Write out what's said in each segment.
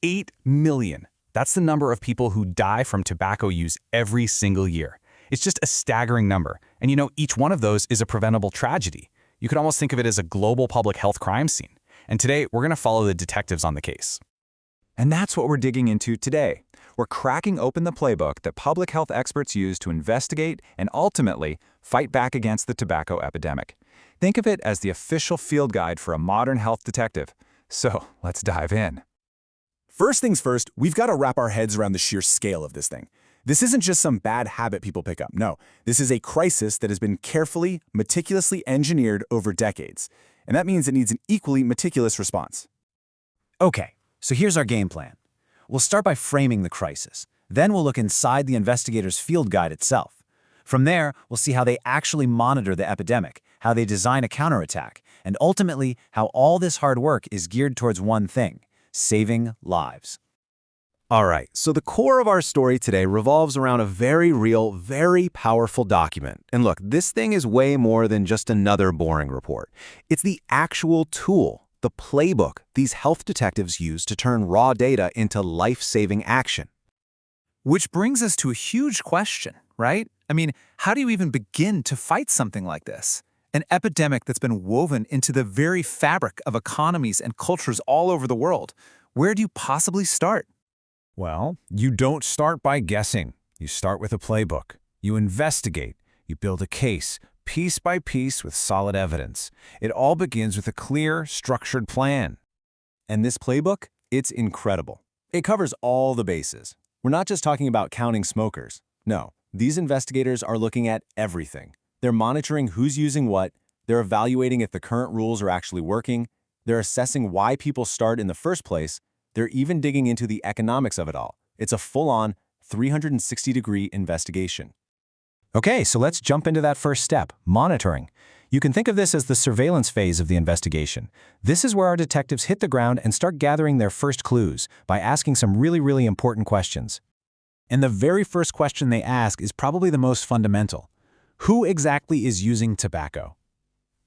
8 million. That's the number of people who die from tobacco use every single year. It's just a staggering number. And each one of those is a preventable tragedy. You could almost think of it as a global public health crime scene. And today, we're going to follow the detectives on the case. And that's what we're digging into today. We're cracking open the playbook that public health experts use to investigate and ultimately fight back against the tobacco epidemic. Think of it as the official field guide for a modern health detective. So let's dive in. First things first, we've got to wrap our heads around the sheer scale of this thing. This isn't just some bad habit people pick up. No, this is a crisis that has been carefully, meticulously engineered over decades. And that means it needs an equally meticulous response. Okay, so here's our game plan. We'll start by framing the crisis. Then we'll look inside the investigators' field guide itself. From there, we'll see how they actually monitor the epidemic, how they design a counterattack, and ultimately how all this hard work is geared towards one thing: saving lives. All right, so the core of our story today revolves around a very real, very powerful document. And look, this thing is way more than just another boring report. It's the actual tool, the playbook these health detectives use to turn raw data into life-saving action. Which brings us to a huge question, right? I mean, how do you even begin to fight something like this? An epidemic that's been woven into the very fabric of economies and cultures all over the world. Where do you possibly start? Well, you don't start by guessing. You start with a playbook. You investigate. You build a case, piece by piece with solid evidence. It all begins with a clear, structured plan. And this playbook, it's incredible. It covers all the bases. We're not just talking about counting smokers. No, these investigators are looking at everything. They're monitoring who's using what, they're evaluating if the current rules are actually working, they're assessing why people start in the first place, they're even digging into the economics of it all. It's a full-on 360-degree investigation. Okay, so let's jump into that first step, monitoring. You can think of this as the surveillance phase of the investigation. This is where our detectives hit the ground and start gathering their first clues by asking some really important questions. And the very first question they ask is probably the most fundamental. Who exactly is using tobacco?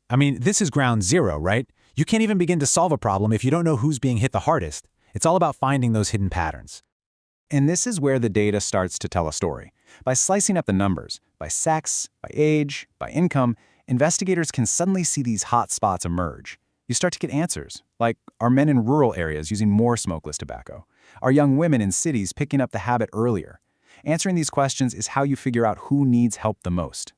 I mean, this is ground zero, right? You can't even begin to solve a problem if you don't know who's being hit the hardest. It's all about finding those hidden patterns. And this is where the data starts to tell a story. By slicing up the numbers, by sex, by age, by income, investigators can suddenly see these hot spots emerge. You start to get answers, like are men in rural areas using more smokeless tobacco? Are young women in cities picking up the habit earlier? Answering these questions is how you figure out who needs help the most.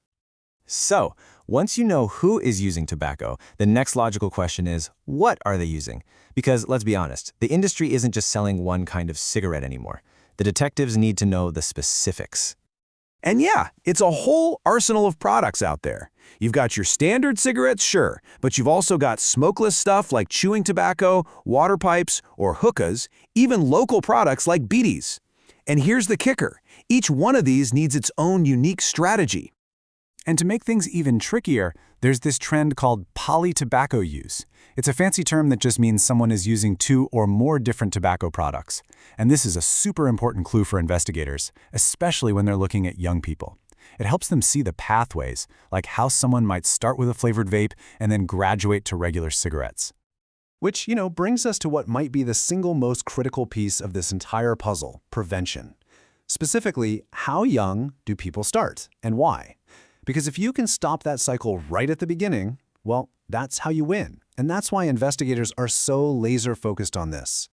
So, once you know who is using tobacco, the next logical question is, what are they using? Because let's be honest, the industry isn't just selling one kind of cigarette anymore. The detectives need to know the specifics. And yeah, it's a whole arsenal of products out there. You've got your standard cigarettes, sure, but you've also got smokeless stuff like chewing tobacco, water pipes, or hookahs, even local products like bidis. And here's the kicker. Each one of these needs its own unique strategy. And to make things even trickier, there's this trend called poly-tobacco use. It's a fancy term that just means someone is using 2 or more different tobacco products. And this is a super important clue for investigators, especially when they're looking at young people. It helps them see the pathways, like how someone might start with a flavored vape and then graduate to regular cigarettes. Which, brings us to what might be the single most critical piece of this entire puzzle: prevention. Specifically, how young do people start and why? Because if you can stop that cycle right at the beginning, well, that's how you win. And that's why investigators are so laser-focused on this.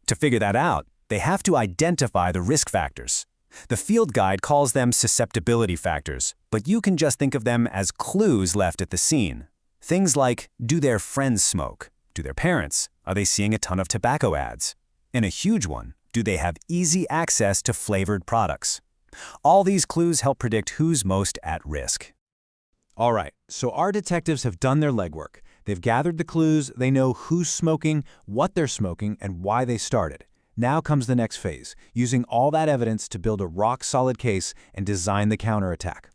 To figure that out, they have to identify the risk factors. The field guide calls them susceptibility factors, but you can just think of them as clues left at the scene. Things like, do their friends smoke? Do their parents? Are they seeing a ton of tobacco ads? And a huge one, do they have easy access to flavored products? All these clues help predict who's most at risk. All right, so our detectives have done their legwork. They've gathered the clues, they know who's smoking, what they're smoking, and why they started. Now comes the next phase, using all that evidence to build a rock-solid case and design the counterattack.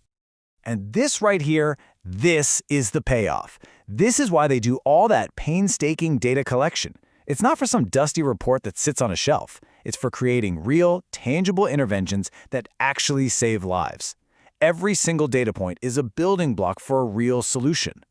And this right here, this is the payoff. This is why they do all that painstaking data collection. It's not for some dusty report that sits on a shelf. It's for creating real, tangible interventions that actually save lives. Every single data point is a building block for a real solution.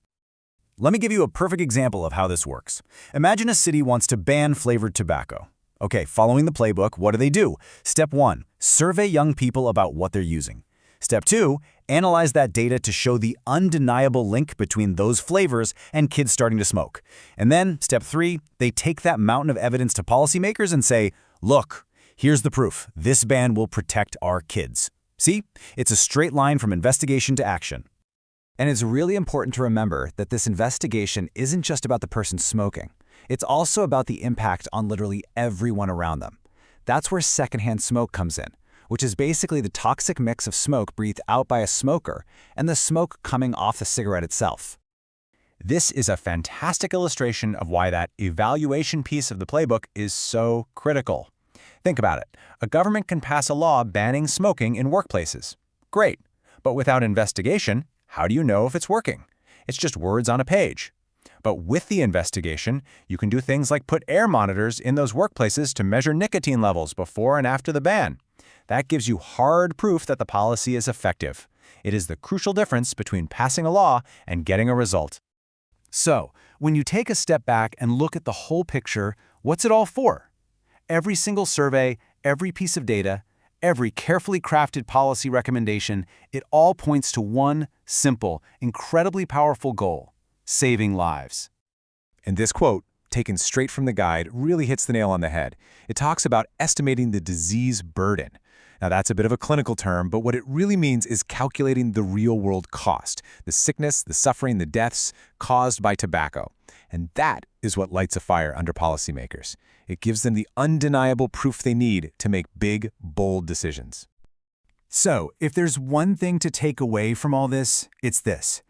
Let me give you a perfect example of how this works. Imagine a city wants to ban flavored tobacco. Okay, following the playbook, what do? Step 1, survey young people about what they're using. Step 2, analyze that data to show the undeniable link between those flavors and kids starting to smoke. And then, step 3, they take that mountain of evidence to policymakers and say, look, here's the proof. This ban will protect our kids. See? It's a straight line from investigation to action. And it's really important to remember that this investigation isn't just about the person smoking. It's also about the impact on literally everyone around them. That's where secondhand smoke comes in, which is basically the toxic mix of smoke breathed out by a smoker and the smoke coming off the cigarette itself. This is a fantastic illustration of why that evaluation piece of the playbook is so critical. Think about it. A government can pass a law banning smoking in workplaces. Great. But without investigation, how do you know if it's working? It's just words on a page. But with the investigation, you can do things like put air monitors in those workplaces to measure nicotine levels before and after the ban. That gives you hard proof that the policy is effective. It is the crucial difference between passing a law and getting a result. So, when you take a step back and look at the whole picture, what's it all for? Every single survey, every piece of data, every carefully crafted policy recommendation, it all points to one simple, incredibly powerful goal: saving lives. And this quote, taken straight from the guide, really hits the nail on the head. It talks about estimating the disease burden. Now, that's a bit of a clinical term, but what it really means is calculating the real-world cost, the sickness, the suffering, the deaths caused by tobacco. And that is what lights a fire under policymakers. It gives them the undeniable proof they need to make big, bold decisions. So, if there's one thing to take away from all this, it's this.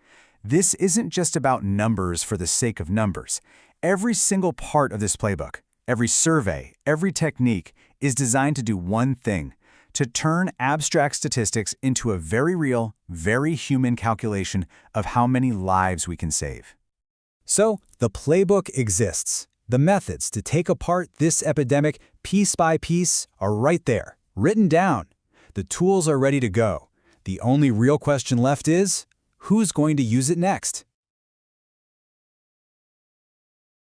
This isn't just about numbers for the sake of numbers. Every single part of this playbook, every survey, every technique is designed to do one thing: to turn abstract statistics into a very real, very human calculation of how many lives we can save. So, the playbook exists. The methods to take apart this epidemic piece by piece are right there, written down. The tools are ready to go. The only real question left is, who's going to use it next?